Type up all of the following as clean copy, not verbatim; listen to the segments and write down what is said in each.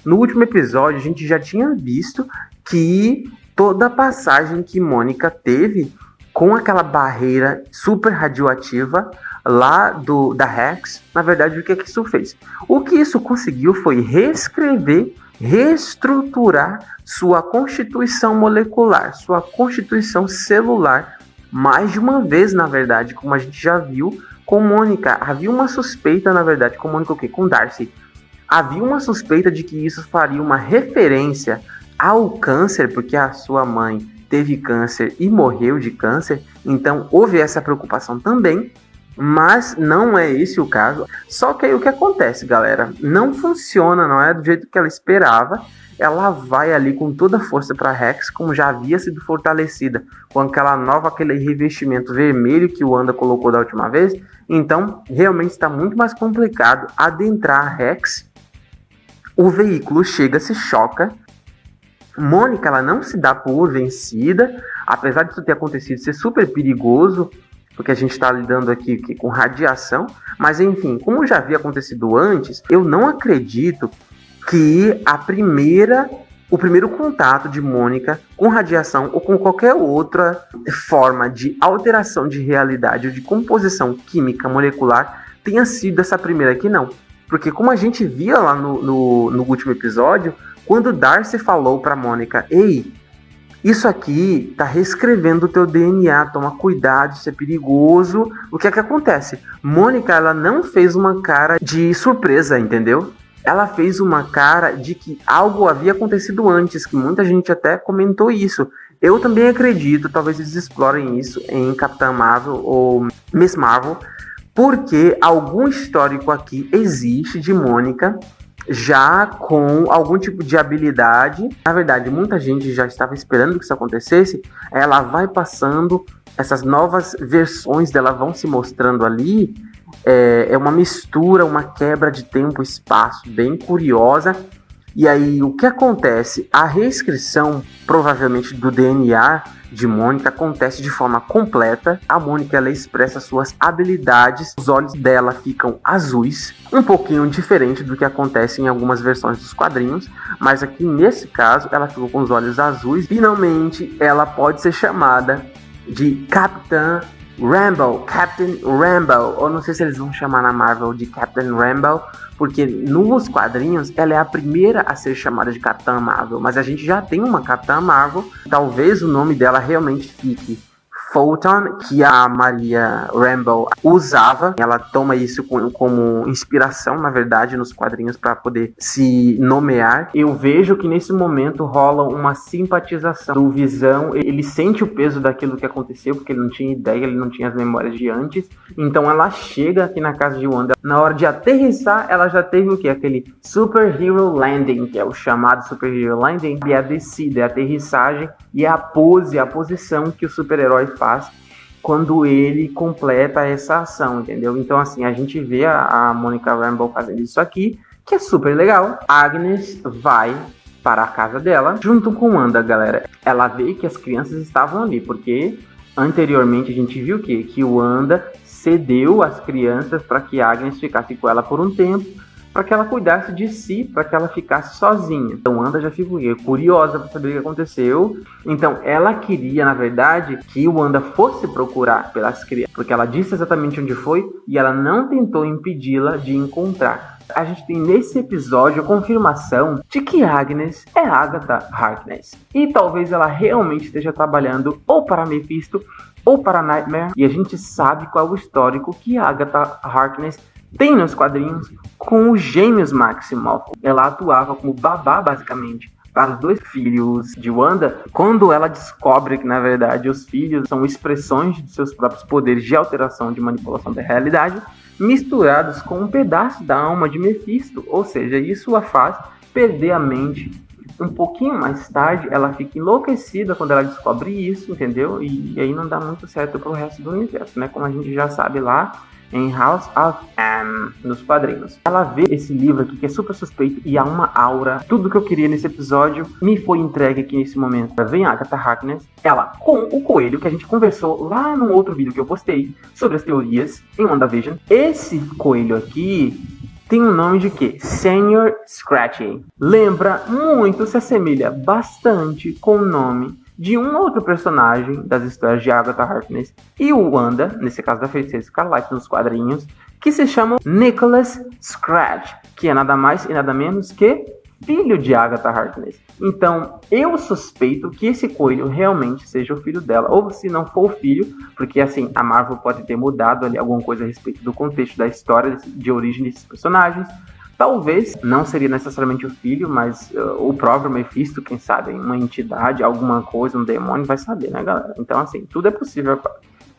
No último episódio, a gente já tinha visto que toda a passagem que Mônica teve com aquela barreira super radioativa lá da Rex, na verdade, o que isso fez? O que isso conseguiu foi reescrever, reestruturar sua constituição molecular, sua constituição celular, mais de uma vez, na verdade, como a gente já viu com Mônica. Havia uma suspeita, na verdade, com Mônica o quê? Com Darcy. Havia uma suspeita de que isso faria uma referência ao câncer, porque a sua mãe teve câncer e morreu de câncer, então houve essa preocupação também, mas não é esse o caso. Só que aí o que acontece, galera? Não funciona, não é do jeito que ela esperava. Ela vai ali com toda a força para Rex, como já havia sido fortalecida com aquele revestimento vermelho que o Wanda colocou da última vez. Então, realmente está muito mais complicado adentrar a Rex. O veículo chega, se choca. Mônica, ela não se dá por vencida, apesar disso ter acontecido, ser super perigoso, porque a gente está lidando aqui com radiação. Mas enfim, como já havia acontecido antes, eu não acredito que o primeiro contato de Mônica com radiação ou com qualquer outra forma de alteração de realidade ou de composição química molecular tenha sido essa primeira aqui, não. Porque como a gente via lá no último episódio, quando Darcy falou para Mônica: ei, isso aqui tá reescrevendo o teu DNA, toma cuidado, isso é perigoso. O que é que acontece? Mônica, ela não fez uma cara de surpresa, entendeu? Ela fez uma cara de que algo havia acontecido antes, que muita gente até comentou isso. Eu também acredito, talvez eles explorem isso em Capitã Marvel ou Miss Marvel, porque algum histórico aqui existe de Mônica já com algum tipo de habilidade. Na verdade, muita gente já estava esperando que isso acontecesse. Ela vai passando, essas novas versões dela vão se mostrando ali. É uma mistura, uma quebra de tempo e espaço bem curiosa. E aí, o que acontece? A reescrição, provavelmente, do DNA de Mônica acontece de forma completa. A Mônica, ela expressa suas habilidades, os olhos dela ficam azuis, um pouquinho diferente do que acontece em algumas versões dos quadrinhos, mas aqui nesse caso ela ficou com os olhos azuis. Finalmente, ela pode ser chamada de Capitã Rambeau, Captain Rambeau, ou não sei se eles vão chamar na Marvel de Captain Rambeau, porque nos quadrinhos ela é a primeira a ser chamada de Capitã Marvel, mas a gente já tem uma Capitã Marvel. Talvez o nome dela realmente fique Photon, que a Maria Rambeau usava. Ela toma isso como inspiração, na verdade, nos quadrinhos para poder se nomear. Eu vejo que nesse momento rola uma simpatização do Visão. Ele sente o peso daquilo que aconteceu, porque ele não tinha ideia, ele não tinha as memórias de antes. Então ela chega aqui na casa de Wanda. Na hora de aterrissar, ela já teve o quê? Aquele Super Hero Landing, que é o chamado Super Hero Landing, e a descida, é a aterrissagem e a pose, a posição que o super-herói faz quando ele completa essa ação, entendeu? Então, assim, a gente vê a Monica Rambeau fazendo isso aqui, que é super legal. Agnes vai para a casa dela, junto com Wanda, galera. Ela vê que as crianças estavam ali, porque anteriormente a gente viu que Wanda cedeu as crianças para que Agnes ficasse com ela por um tempo, para que ela cuidasse de si, para que ela ficasse sozinha. Então Wanda já ficou curiosa para saber o que aconteceu. Então ela queria, na verdade, que Wanda fosse procurar pelas crianças, porque ela disse exatamente onde foi e ela não tentou impedi-la de encontrar. A gente tem nesse episódio a confirmação de que Agnes é Agatha Harkness. E talvez ela realmente esteja trabalhando ou para Mephisto ou para Nightmare. E a gente sabe qual é o histórico que Agatha Harkness tem nos quadrinhos com os gêmeos Maximoff. Ela atuava como babá, basicamente, para os dois filhos de Wanda, quando ela descobre que, na verdade, os filhos são expressões de seus próprios poderes de alteração, de manipulação da realidade, misturados com um pedaço da alma de Mephisto. Ou seja, isso a faz perder a mente. Um pouquinho mais tarde, ela fica enlouquecida quando ela descobre isso, entendeu? E aí não dá muito certo pro resto do universo, né? Como a gente já sabe lá em House of M, nos quadrinhos. Ela vê esse livro aqui que é super suspeito e há uma aura. Tudo que eu queria nesse episódio me foi entregue aqui nesse momento. Vem Agatha Harkness, ela com o coelho que a gente conversou lá num outro vídeo que eu postei sobre as teorias em WandaVision. Esse coelho aqui tem um nome de quê? Senior Scratchy. Lembra muito, se assemelha bastante com o nome de um outro personagem das histórias de Agatha Harkness e o Wanda, nesse caso da Feiticeira Escarlate nos quadrinhos, que se chama Nicholas Scratch, que é nada mais e nada menos que filho de Agatha Harkness. Então, eu suspeito que esse coelho realmente seja o filho dela, ou se não for o filho, porque assim, a Marvel pode ter mudado ali alguma coisa a respeito do contexto da história, de origem desses personagens. Talvez não seria necessariamente o filho, mas o próprio Mephisto, quem sabe, uma entidade, alguma coisa, um demônio, vai saber, né, galera? Então, assim, tudo é possível.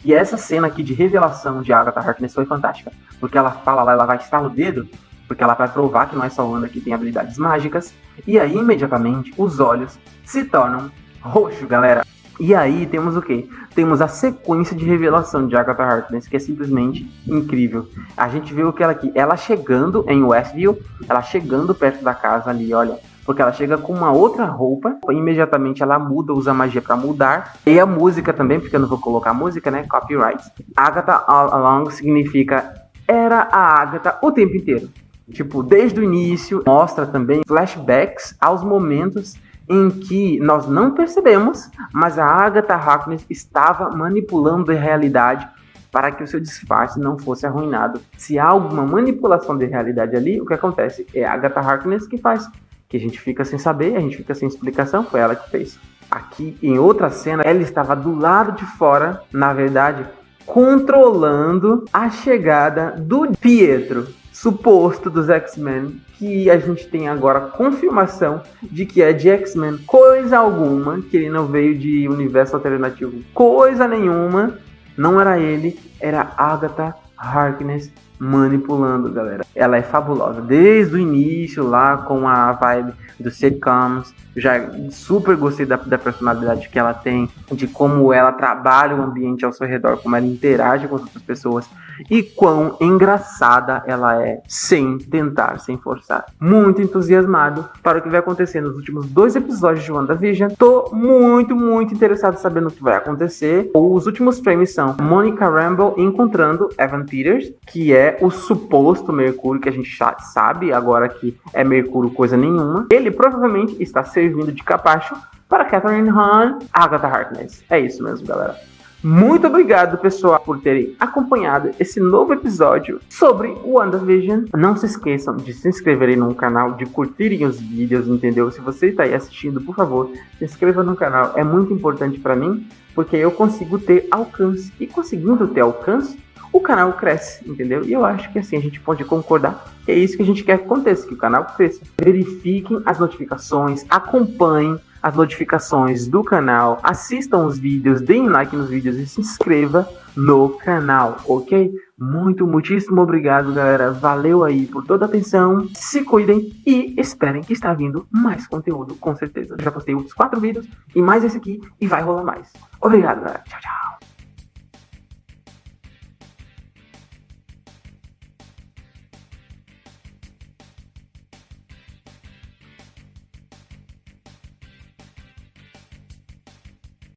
E essa cena aqui de revelação de Agatha Harkness foi fantástica, porque ela fala lá, ela vai estalar o dedo, porque ela vai provar que não é só Wanda que tem habilidades mágicas, e aí, imediatamente, os olhos se tornam roxos, galera. E aí temos o quê? Temos a sequência de revelação de Agatha Harkness, que é simplesmente incrível. A gente vê o que ela chegando em Westview, ela chegando perto da casa ali, olha, porque ela chega com uma outra roupa, imediatamente ela muda, usa magia pra mudar. E a música também, porque eu não vou colocar música, né? Copyright. Agatha All Along significa era a Agatha o tempo inteiro. Tipo, desde o início, mostra também flashbacks aos momentos em que nós não percebemos, mas a Agatha Harkness estava manipulando a realidade para que o seu disfarce não fosse arruinado. Se há alguma manipulação de realidade ali, o que acontece? É a Agatha Harkness que faz, que a gente fica sem saber, a gente fica sem explicação, foi ela que fez. Aqui, em outra cena, ela estava do lado de fora, na verdade, controlando a chegada do Pietro, suposto dos X-Men, que a gente tem agora confirmação de que é de X-Men coisa alguma, que ele não veio de universo alternativo coisa nenhuma, não era ele, era Agatha Harkness manipulando, galera. Ela é fabulosa, desde o início lá com a vibe dos sitcoms, já super gostei da personalidade que ela tem, de como ela trabalha o ambiente ao seu redor, como ela interage com as outras pessoas e quão engraçada ela é, sem tentar, sem forçar. Muito entusiasmado para o que vai acontecer nos últimos 2 episódios de WandaVision. Tô muito interessado em saber o que vai acontecer. Os últimos frames são Monica Rambeau encontrando Evan Peters, que é o suposto Mercúrio, que a gente já sabe agora que é Mercúrio coisa nenhuma. Ele provavelmente está servindo de capacho para Catherine Hahn, Agatha Harkness. É isso mesmo, galera. Muito obrigado, pessoal, por terem acompanhado esse novo episódio sobre WandaVision. Não se esqueçam de se inscreverem no canal, de curtirem os vídeos, entendeu? Se você está aí assistindo, por favor, se inscreva no canal. É muito importante para mim, porque eu consigo ter alcance. E conseguindo ter alcance, o canal cresce, entendeu? E eu acho que assim a gente pode concordar que é isso que a gente quer que aconteça, que o canal cresça. Verifiquem as notificações, acompanhem as notificações do canal, assistam os vídeos, deem like nos vídeos e se inscreva no canal, ok? Muitíssimo obrigado, galera. Valeu aí por toda a atenção. Se cuidem e esperem que está vindo mais conteúdo, com certeza. Já postei outros 4 vídeos e mais esse aqui e vai rolar mais. Obrigado, galera. Tchau, tchau.